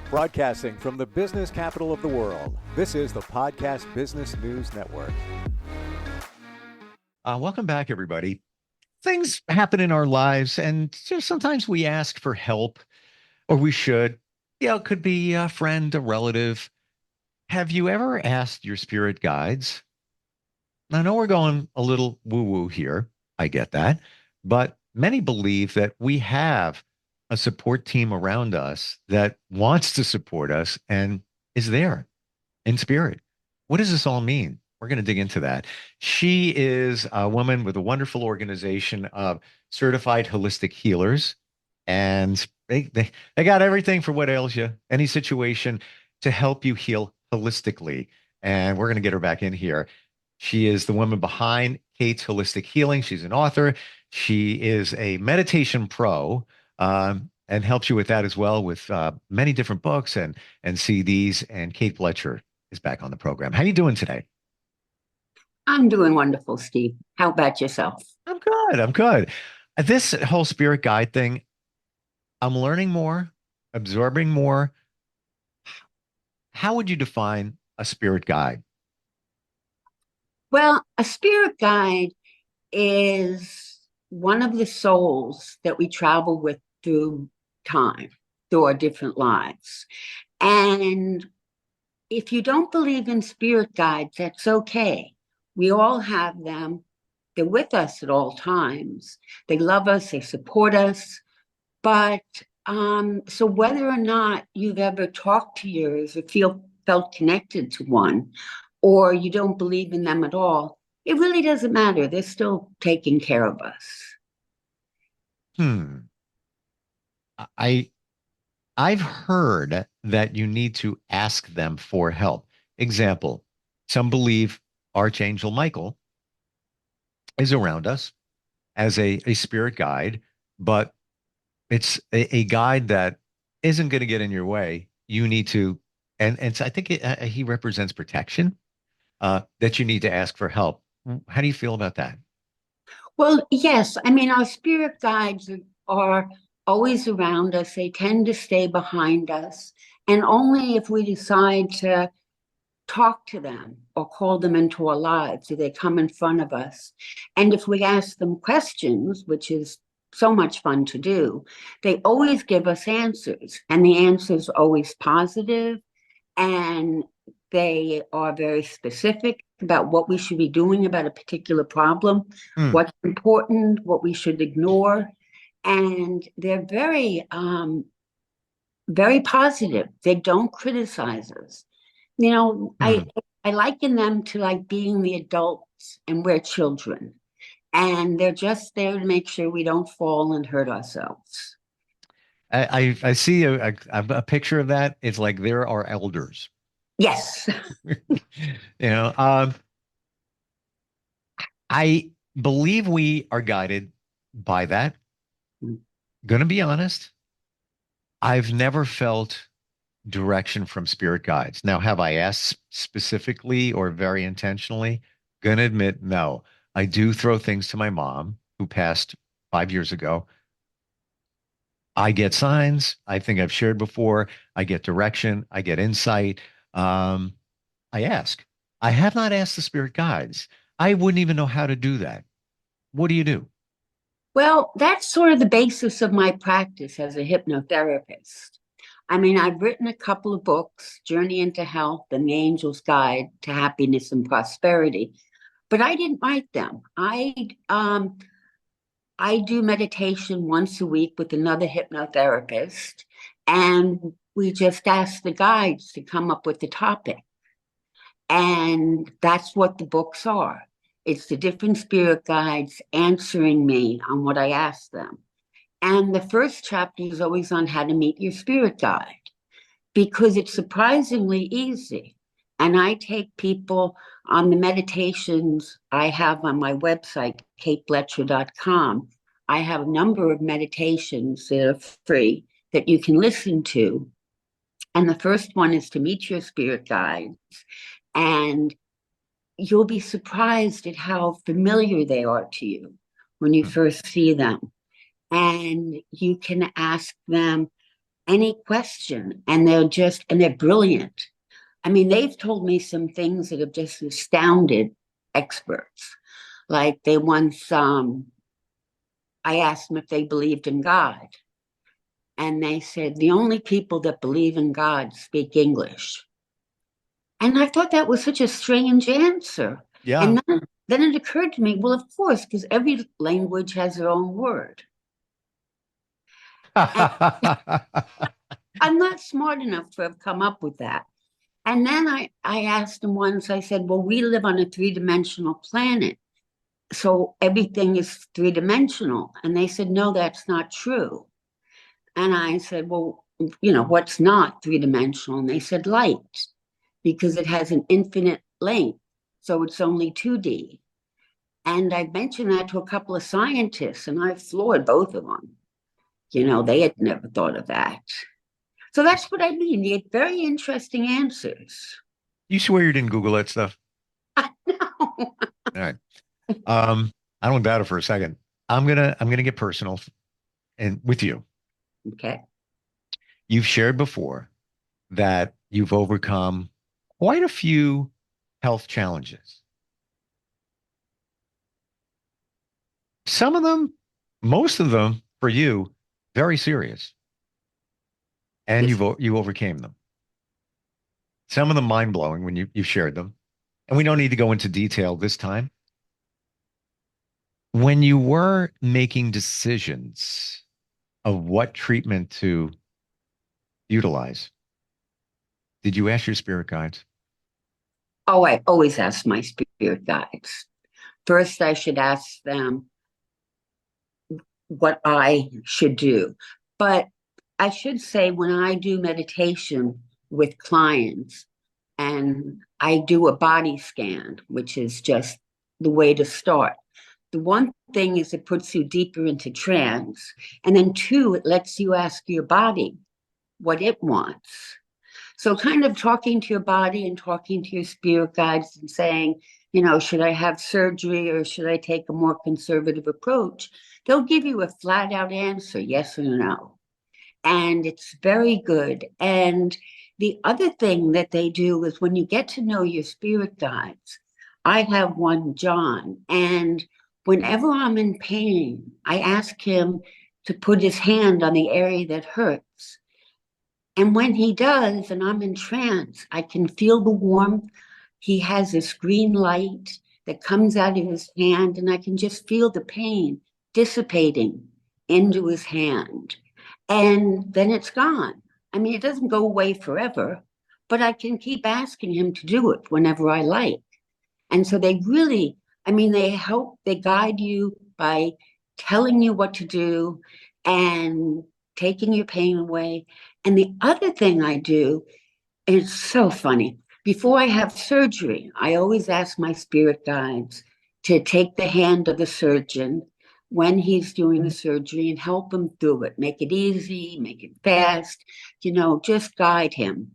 Broadcasting from the business capital of the world, this is the Podcast Business News Network. Welcome back, everybody. Things happen in our lives, and just sometimes we ask for help, or we should. It could be a friend, a relative. Have you ever asked your spirit guides? I know we're going a little woo-woo here. I get that. But many believe that we have a support team around us that wants to support us and is there in spirit. What does this all mean? We're going to dig into that. She is a woman with a wonderful organization of certified holistic healers, and they got everything for what ails you, any situation to help you heal holistically. And we're going to get her back in here. She is the woman behind Kate's Holistic Healing. She's an author. She is a meditation pro, and helps you with that as well, with many different books and CDs. And Kate Blecher is back on the program. How are you doing today? I'm doing wonderful, Steve. How about yourself? I'm good. I'm good. This whole spirit guide thing, I'm learning more, absorbing more. How would you define a spirit guide? Well, a spirit guide is one of the souls that we travel with through time, through our different lives. And if you don't believe in spirit guides, that's okay. We all have them. They're with us at all times. They love us, they support us. But so whether or not you've ever talked to yours or felt connected to one, or you don't believe in them at all, it really doesn't matter. They're still taking care of us. Hmm. I I've heard that you need to ask them for help. Example, some believe Archangel Michael is around us as a spirit guide, but it's a guide that isn't going to get in your way. You need to, and so I think he represents protection, that you need to ask for help. How do you feel about that? Well, yes. I mean, our spirit guides are always around us. They tend to stay behind us. And only if we decide to talk to them or call them into our lives do they come in front of us. And if we ask them questions, which is so much fun to do, they always give us answers. And the answers are always positive, and they are very specific about what we should be doing about a particular problem, Hmm. what's important, what we should ignore. And they're very positive. They don't criticize us. You know, I Hmm. I liken them to like being the adults and we're children. And they're just there to make sure we don't fall and hurt ourselves. I see a picture of that. It's like there are elders. Yes. You know, I believe we are guided by that. Gonna be honest, I've never felt direction from spirit guides. Now, have I asked specifically or very intentionally? Gonna admit, no. I do throw things to my mom, who passed 5 years ago. I get signs. I think I've shared before. I get direction. I get insight. Um, I ask. I have not asked the spirit guides. I wouldn't even know how to do that. What do you do? Well, that's sort of the basis of my practice as a hypnotherapist. I mean, I've written a couple of books, Journey into Health and The Angel's Guide to Happiness and Prosperity, but I didn't write them. I do meditation once a week with another hypnotherapist, and we just ask the guides to come up with the topic. And that's what the books are. It's the different spirit guides answering me on what I ask them. And the first chapter is always on how to meet your spirit guide because it's surprisingly easy. And I take people on the meditations I have on my website, katebletcher.com. I have a number of meditations that are free that you can listen to. And the first one is to meet your spirit guides. And you'll be surprised at how familiar they are to you when you Hmm. first see them. And you can ask them any question, and they're brilliant. I mean, they've told me some things that have just astounded experts. Like they once, I asked them if they believed in God, and they said the only people that believe in God speak English. And I thought that was such a strange answer. Yeah. And then it occurred to me, well, of course, because every language has their own word. And I'm not smart enough to have come up with that. And then I asked them once, I said, well, we live on a three-dimensional planet. So everything is three-dimensional. And they said, no, that's not true. And I said, well, what's not three-dimensional? And they said, light, because it has an infinite length. So it's only 2D. And I mentioned that to a couple of scientists, and I floored both of them. They had never thought of that. So that's what I mean. You get very interesting answers. You swear you didn't Google that stuff? I know. All right. I don't doubt it for a second. I'm gonna get personal and with you. Okay. You've shared before that you've overcome quite a few health challenges. Some of them, most of them for you, very serious. And Yes. you overcame them. Some of them mind-blowing when you shared them. And we don't need to go into detail this time. When you were making decisions of what treatment to utilize, did you ask your spirit guides? Oh, I always ask my spirit guides. First, I should ask them what I should do. But I should say, when I do meditation with clients and I do a body scan, which is just the way to start. The one thing is it puts you deeper into trance. And then two, it lets you ask your body what it wants. So kind of talking to your body and talking to your spirit guides and saying, should I have surgery or should I take a more conservative approach? They'll give you a flat out answer, yes or no. And it's very good. And the other thing that they do is when you get to know your spirit guides, I have one, John, and whenever I'm in pain, I ask him to put his hand on the area that hurts. And when he does, and I'm in trance, I can feel the warmth. He has this green light that comes out of his hand, and I can just feel the pain dissipating into his hand. And then it's gone. I mean, it doesn't go away forever, but I can keep asking him to do it whenever I like. And so they really, I mean, they guide you by telling you what to do and taking your pain away. And the other thing I do, and it's so funny, before I have surgery, I always ask my spirit guides to take the hand of the surgeon when he's doing the surgery and help him through it, make it easy, make it fast, just guide him.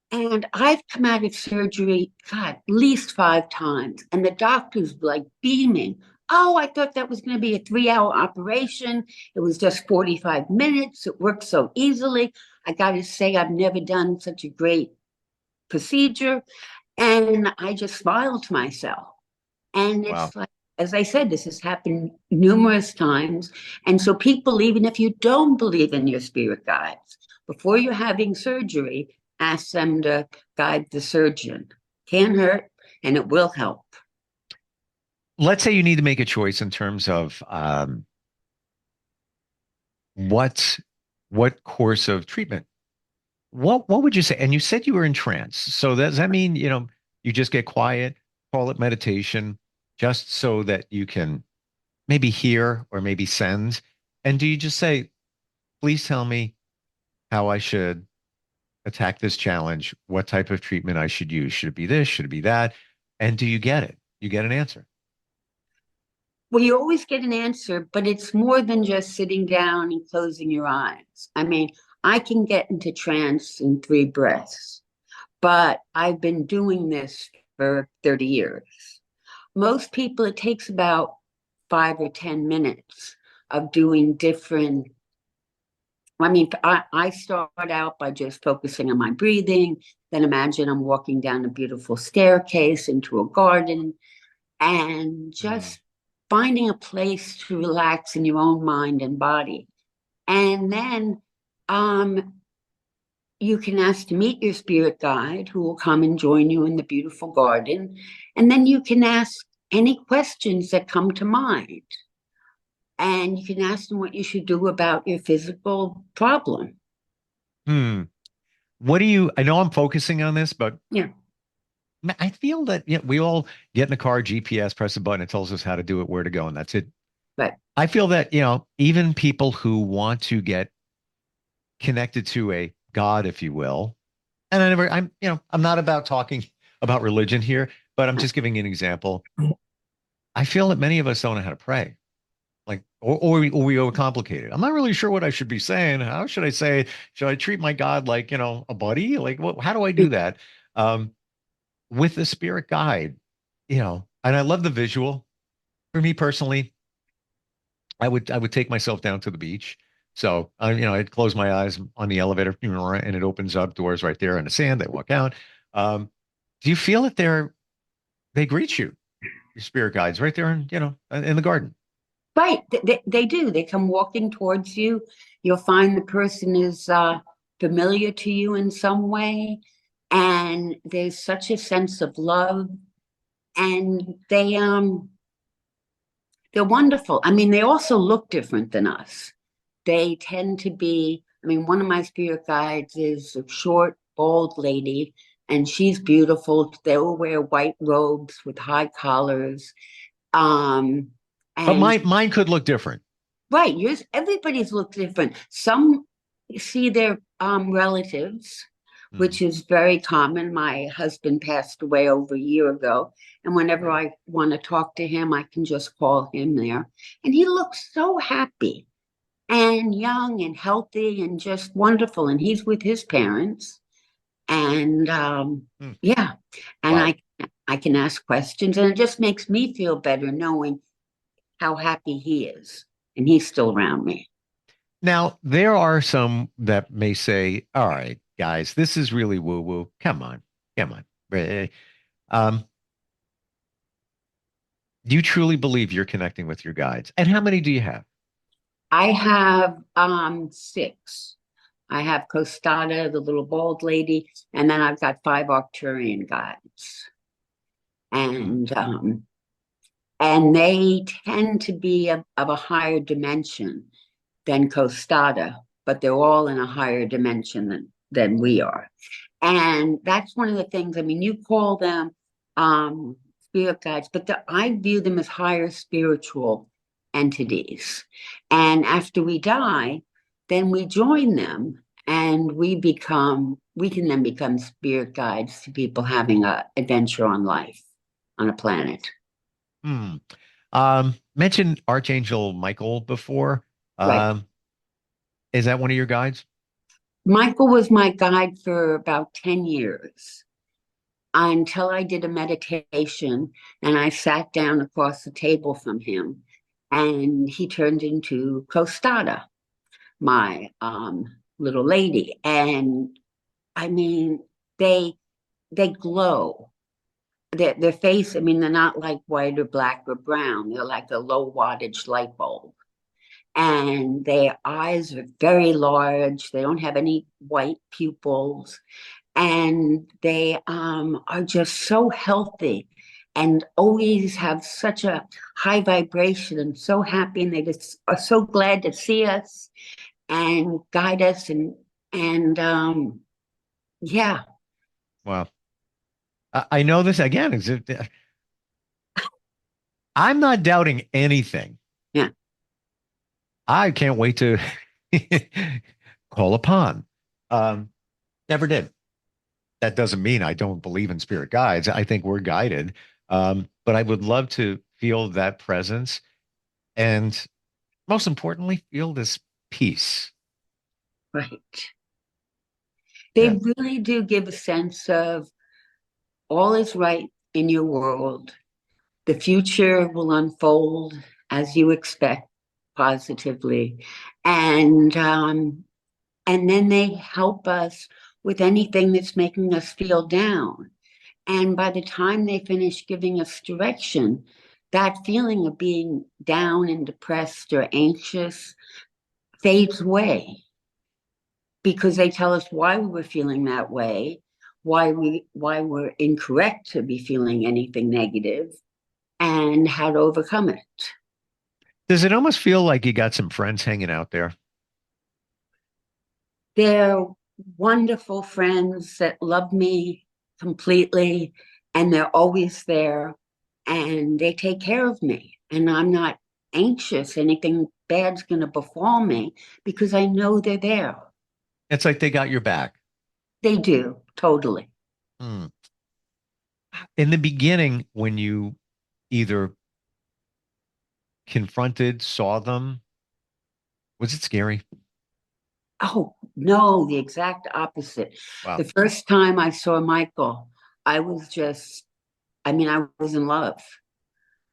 And I've come out of surgery, God, at least 5 times. And the doctor's like beaming. Oh, I thought that was going to be a 3-hour operation. It was just 45 minutes. It worked so easily. I got to say, I've never done such a great procedure. And I just smiled to myself. And Wow. it's like, as I said, this has happened numerous times. And so people, even if you don't believe in your spirit guides, before you're having surgery, ask them to guide the surgeon. Can't hurt, and it will help. Let's say you need to make a choice in terms of what what course of treatment. What would you say? And you said you were in trance. So does that mean, you just get quiet, call it meditation, just so that you can maybe hear or maybe send? And do you just say, please tell me how I should attack this challenge, what type of treatment I should use? Should it be this? Should it be that? And do you get it? You get an answer. Well, you always get an answer, but it's more than just sitting down and closing your eyes. I mean, I can get into trance in 3 breaths, but I've been doing this for 30 years. Most people, it takes about 5 or 10 minutes of doing different I mean, I start out by just focusing on my breathing. Then imagine I'm walking down a beautiful staircase into a garden and Mm. just finding a place to relax in your own mind and body. And then um, you can ask to meet your spirit guide who will come and join you in the beautiful garden. And then you can ask any questions that come to mind. And you can ask them what you should do about your physical problem. Hmm. What do you, I know I'm focusing on this, but Yeah, I feel that we all get in the car, GPS, press a button, it tells us how to do it, where to go, and that's it. but I feel that, even people who want to get connected to a God, if you will, and I'm not about talking about religion here, but I'm just giving an example. I feel that many of us don't know how to pray. Like, or we overcomplicate it. I'm not really sure what I should be saying. How should I say? Should I treat my God like, a buddy? Like, how do I do that? Um, with the spirit guide, and I love the visual. For me personally, I would take myself down to the beach. So I'd close my eyes on the elevator, and it opens up doors right there in the sand. I walk out. Do you feel that they greet you, your spirit guides, right there in the garden? right, they do. They come walking towards you. You'll find the person is familiar to you in some way, and there's such a sense of love. And they're wonderful. I mean, they also look different than us. They tend to be. I mean, one of my spirit guides is a short, bald lady, and she's beautiful. They all wear white robes with high collars. Um, But and mine could look different. right, yours, everybody's look different. Some see their relatives, Hmm. which is very common. My husband passed away over a year ago, and whenever Right. I want to talk to him, I can just call him there. And he looks so happy and young and healthy and just wonderful. And he's with his parents. And Hmm. yeah, and Wow. I can ask questions, and it just makes me feel better knowing how happy he is, and he's still around me. Now, there are some that may say, all right, guys, this is really woo woo. Come on. Come on. Um, do you truly believe you're connecting with your guides? And how many do you have? I have six. I have Costada, the little bald lady, and then I've got five Arcturian guides. Hmm. And they tend to be of a higher dimension than Costada, but they're all in a higher dimension than we are. And that's one of the things, I mean, you call them spirit guides, but I view them as higher spiritual entities. And after we die, then we join them and we can then become spirit guides to people having a adventure on life on a planet. Hmm. Mentioned Archangel Michael before. Right. Um, is that one of your guides? Michael was my guide for about 10 years until I did a meditation and I sat down across the table from him and he turned into Costada, my little lady. And I mean, they they glow. Their face, I mean, they're not like white or black or brown. They're like a low wattage light bulb. And their eyes are very large. They don't have any white pupils and they are just so healthy and always have such a high vibration and so happy and they just are so glad to see us and guide us and yeah. Well, I know this again. I'm not doubting anything. Yeah, I can't wait to call upon. Um, Never did. That doesn't mean I don't believe in spirit guides. I think we're guided. But I would love to feel that presence and most importantly, feel this peace. right, they Yeah. really do give a sense of all is right in your world. The future will unfold as you expect positively and And then they help us with anything that's making us feel down. And by the time they finish giving us direction, that feeling of being down and depressed or anxious fades away because they tell us why we were feeling that way, why we're incorrect to be feeling anything negative, and how to overcome it. Does it almost feel like you got some friends hanging out there? They're wonderful friends that love me completely, and they're always there, and they take care of me. And I'm not anxious anything bad's going to befall me because I know they're there. It's like they got your back. They do, totally. Hmm. In the beginning, when you either confronted, saw them, was it scary? Oh, no, the exact opposite. Wow. The first time I saw Michael, I was just, I mean, I was in love.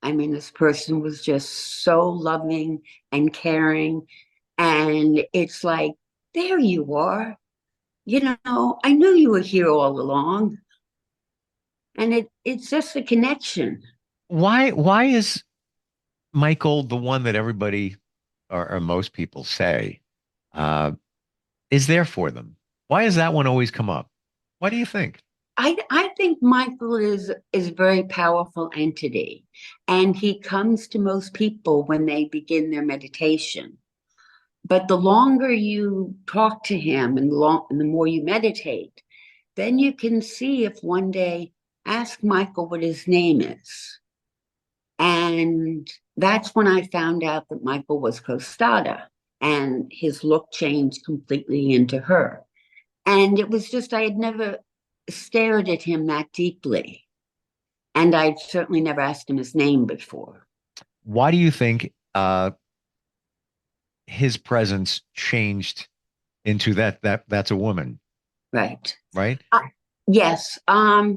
I mean, this person was just so loving and caring. And it's like, there you are. You know, I knew you were here all along. And it's just a connection. Why is Michael the one that everybody or most people say uh, is there for them? Why does that one always come up? Why do you think? I think Michael is a very powerful entity, and he comes to most people when they begin their meditation. But the longer you talk to him and the more you meditate, then you can see if one day ask Michael what his name is. And that's when I found out that Michael was Costada and his look changed completely into her. And it was just, I had never stared at him that deeply. And I'd certainly never asked him his name before. Why do you think his presence changed into that's a woman, Right. right? Yes. I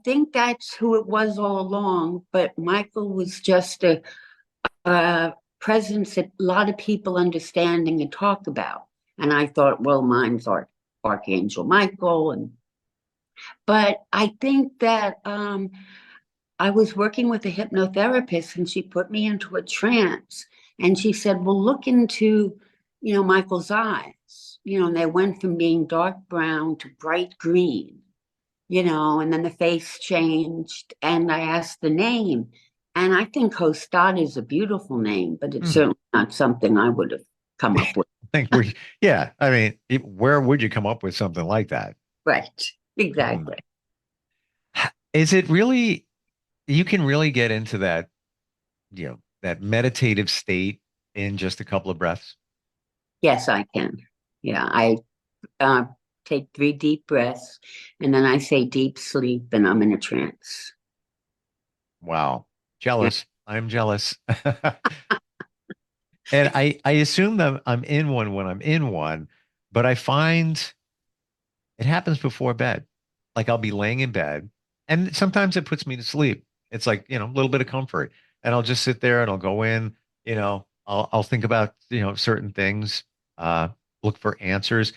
think that's who it was all along, but Michael was just a presence that a lot of people understanding and talk about. And I thought, well, mine's Archangel Michael. But I think that I was working with a hypnotherapist and she put me into a trance. And she said, well, look into, Michael's eyes. And they went from being dark brown to bright green, and then the face changed. And I asked the name. And I think Hostad is a beautiful name, but it's Hmm. certainly not something I would have come up with. I think yeah. I mean, where would you come up with something like that? Right. Hmm. Exactly. Is it really, you can really get into that, that meditative state in just a couple of breaths? Yes, I can. Yeah. I uh, take 3 deep breaths and then I say deep sleep and I'm in a trance. Wow. Yeah. Jealous. I'm jealous. And I assume that I'm in one when I'm in one, but I find it happens before bed. Like I'll be laying in bed and sometimes it puts me to sleep. It's like, a little bit of comfort. And I'll just sit there and I'll go in, I'll think about, certain things, uh, look for answers.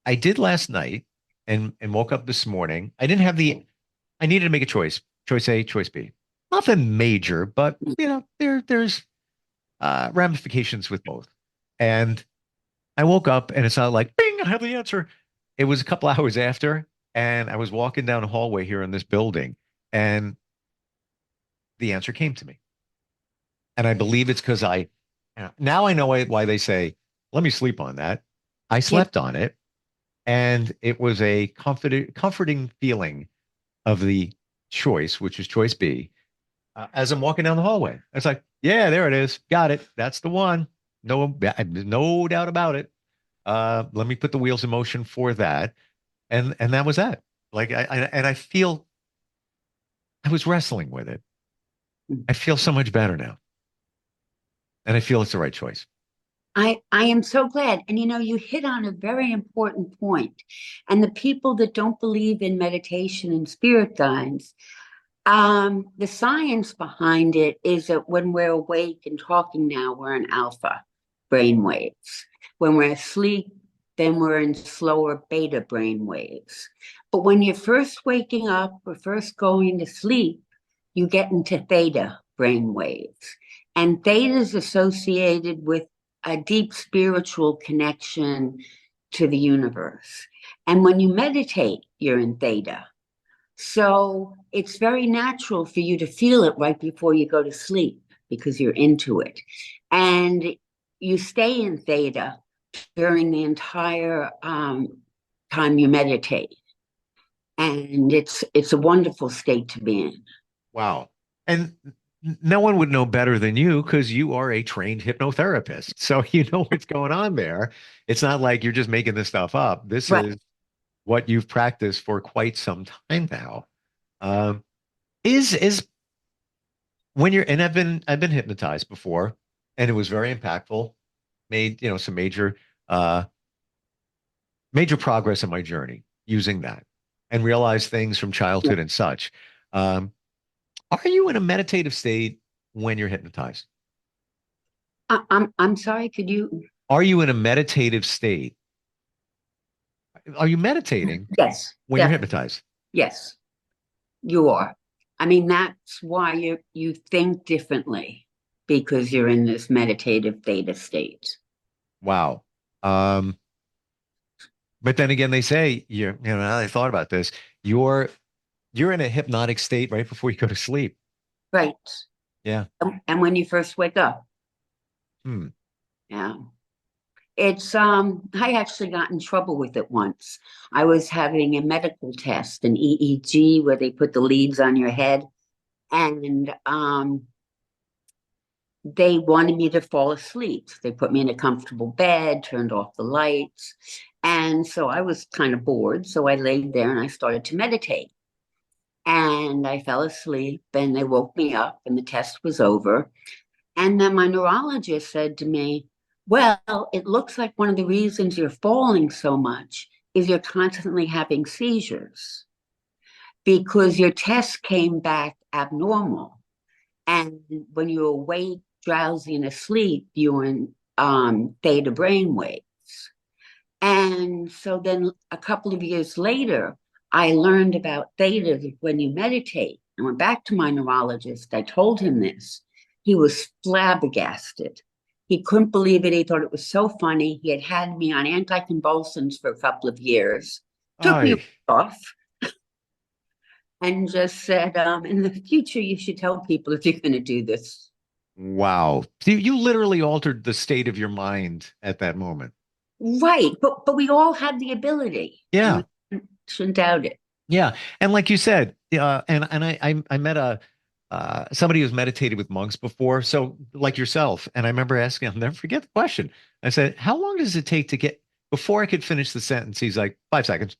I did last night and woke up this morning. I needed to make a choice. Choice A, choice B. Nothing major, but there's ramifications with both. And I woke up and it's not like, bing, I have the answer. It was a couple hours after, and I was walking down a hallway here in this building, and the answer came to me. And I believe it's because now I know why they say, let me sleep on that. I Yep. slept on it, and it was a comforting feeling of the choice, which is choice B, as I'm walking down the hallway. It's like, yeah, there it is. Got it. That's the one. No doubt about it. Let me put the wheels in motion for that. And that was that. Like I feel I was wrestling with it. I feel so much better now. And I feel it's the right choice. I am so glad. And you hit on a very important point. And the people that don't believe in meditation and spirit guides, the science behind it is that when we're awake and talking now, we're in alpha brain waves. When we're asleep, then we're in slower beta brain waves. But when you're first waking up or first going to sleep, you get into theta brain waves. And theta is associated with a deep spiritual connection to the universe. And when you meditate, you're in theta. So it's very natural for you to feel it right before you go to sleep because you're into it. And you stay in theta during the entire time you meditate. And it's a wonderful state to be in. Wow. And no one would know better than you because you are a trained hypnotherapist. So you know what's going on there. It's not like you're just making this stuff up. This Right. is what you've practiced for quite some time now. Um, is when you're and I've been hypnotized before, and it was very impactful. Made some uh major progress in my journey using that, and realized things from childhood and such. Um, are you in a meditative state when you're hypnotized? I'm sorry, could you? Are you in a meditative state? Are you meditating Yes, when you're definitely. hypnotized? Yes, you are. I mean, that's why you think differently because you're in this meditative theta state. Wow. Um, but then again, they say now I thought about this. You're you're in a hypnotic state right before you go to sleep. Right. Yeah. And when you first wake up, Hmm. yeah. It's I actually got in trouble with it once. I was having a medical test, an EEG, where they put the leads on your head, and they wanted me to fall asleep. They put me in a comfortable bed, turned off the lights, and so I was kind of bored. So I laid there and I started to meditate. And I fell asleep, and they woke me up, and the test was over. And then my neurologist said to me, well, it looks like one of the reasons you're falling so much is you're constantly having seizures because your test came back abnormal. And when you're awake, drowsy, and asleep, you're in theta brain waves. And so then a couple of years later, I learned about theta when you meditate. I went back to my neurologist. I told him this. He was flabbergasted. He couldn't believe it. He thought it was so funny. He had me on anticonvulsants for a couple of years, took me I off, and just said, in the future, you should tell people if you're going to do this. Wow. You literally altered the state of your mind at that moment. Right. But we all had the ability, and Yeah. we shouldn't doubt it. Yeah. And like you said, and I met a somebody who's meditated with monks before. So like yourself. And I remember asking, I'll never forget the question. I said, how long does it take to get before I could finish the sentence? He's like, 5 seconds.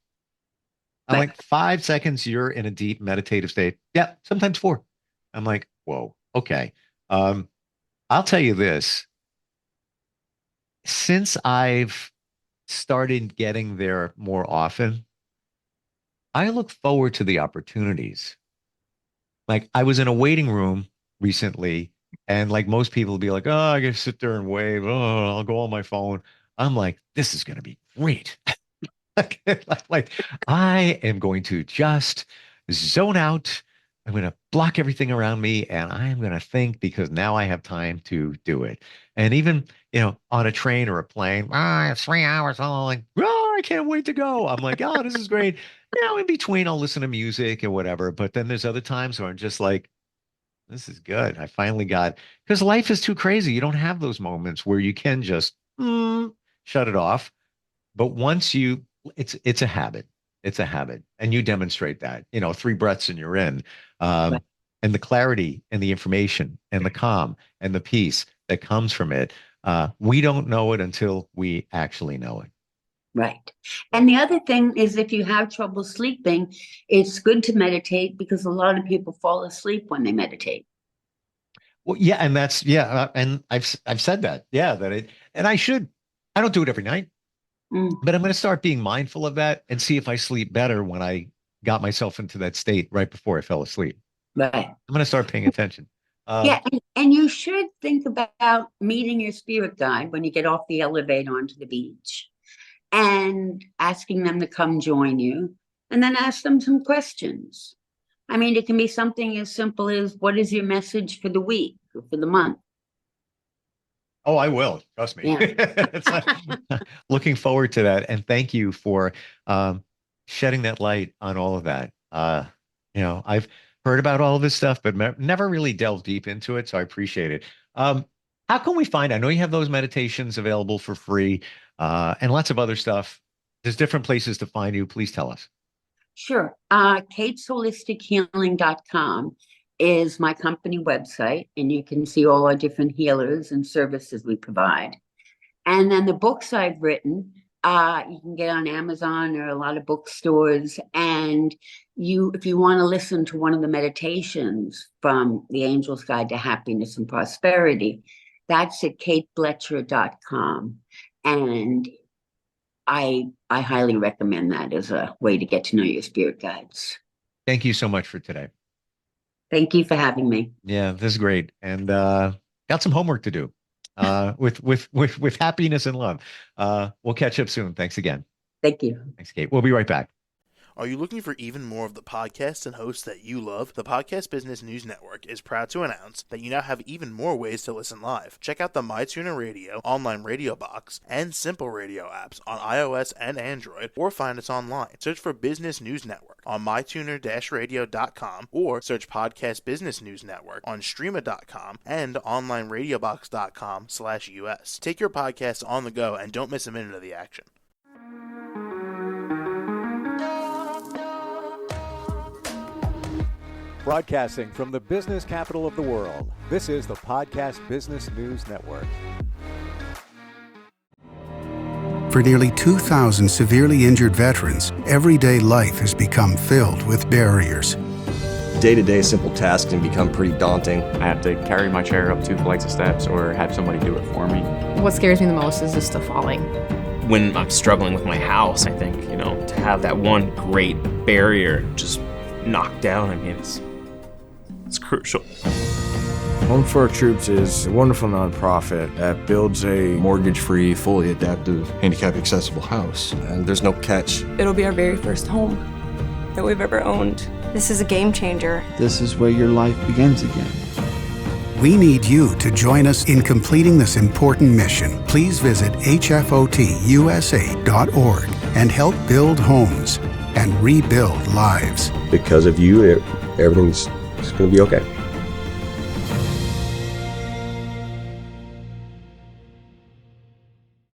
I'm Right. like, 5 seconds, you're in a deep meditative state. Yeah, sometimes four. I'm like, whoa, okay. Um, I'll tell you this, since I've started getting there more often, I look forward to the opportunities. Like I was in a waiting room recently, and like most people will be like, oh, I gotta sit there and wait. Oh, I'll go on my phone. I'm like, this is gonna be great. Like I am going to just zone out. I'm going to block everything around me and I'm going to think because now I have time to do it. And even, on a train or a plane, it's 3 hours. I'm like, oh, I can't wait to go. I'm like, oh, this is great. In between, I'll listen to music or whatever. But then there's other times where I'm just like, this is good. I finally got, because life is too crazy. You don't have those moments where you can just shut it off. But once you, it's a habit. It's a habit, and you demonstrate that. 3 breaths and you're in. Right. Um, and the clarity and the information and the calm and the peace that comes from it. We don't know it until we actually know it. Right. And the other thing is if you have trouble sleeping, it's good to meditate because a lot of people fall asleep when they meditate. Well, yeah, and that's yeah, and I've said that. Yeah, and I should. I don't do it every night, Mm, but I'm going to start being mindful of that and see if I sleep better when I got myself into that state right before I fell asleep. right. I'm going to start paying attention. Yeah, and you should think about meeting your spirit guide when you get off the elevator onto the beach and asking them to come join you, and then ask them some questions. I mean, it can be something as simple as, what is your message for the week or for the month? Oh, I will. Trust me. Yeah. Looking forward to that. And thank you for shedding that light on all of that. I've heard about all of this stuff, but never really delved deep into it. So I appreciate it. How can we find? I know you have those meditations available for free and lots of other stuff. There's different places to find you. Please tell us. Sure. KatesHolisticHealing.com is my company website, and you can see all our different healers and services we provide. And then the books I've written, you can get on Amazon or a lot of bookstores. And if you want to listen to one of the meditations from The Angel's Guide to Happiness and Prosperity, that's at kateblecher.com. And I highly recommend that as a way to get to know your spirit guides. Thank you so much for today. Thank you for having me. Yeah, this is great. And got some homework to do with happiness and love. We'll catch up soon. Thanks again. Thank you. Thanks, Kate. We'll be right back. Are you looking for even more of the podcasts and hosts that you love? The Podcast Business News Network is proud to announce that you now have even more ways to listen live. Check out the MyTuner Radio, online radio box, and Simple Radio apps on iOS and Android, or find us online. Search for Business News Network on mytuner-radio.com, or search Podcast Business News Network on streama.com and onlineradiobox.com/US. Take your podcast on the go and don't miss a minute of the action. Broadcasting from the business capital of the world, this is the Podcast Business News Network. For nearly 2,000 severely injured veterans, everyday life has become filled with barriers. Day-to-day simple tasks can become pretty daunting. I have to carry my chair up 2 flights of steps or have somebody do it for me. What scares me the most is just the falling. When I'm struggling with my house, I think, to have that one great barrier just knocked down, it's crucial. Home for Our Troops is a wonderful nonprofit that builds a mortgage-free, fully adaptive, handicap-accessible house. And there's no catch. It'll be our very first home that we've ever owned. This is a game changer. This is where your life begins again. We need you to join us in completing this important mission. Please visit hfotusa.org and help build homes and rebuild lives. Because of you, everything's going to be okay.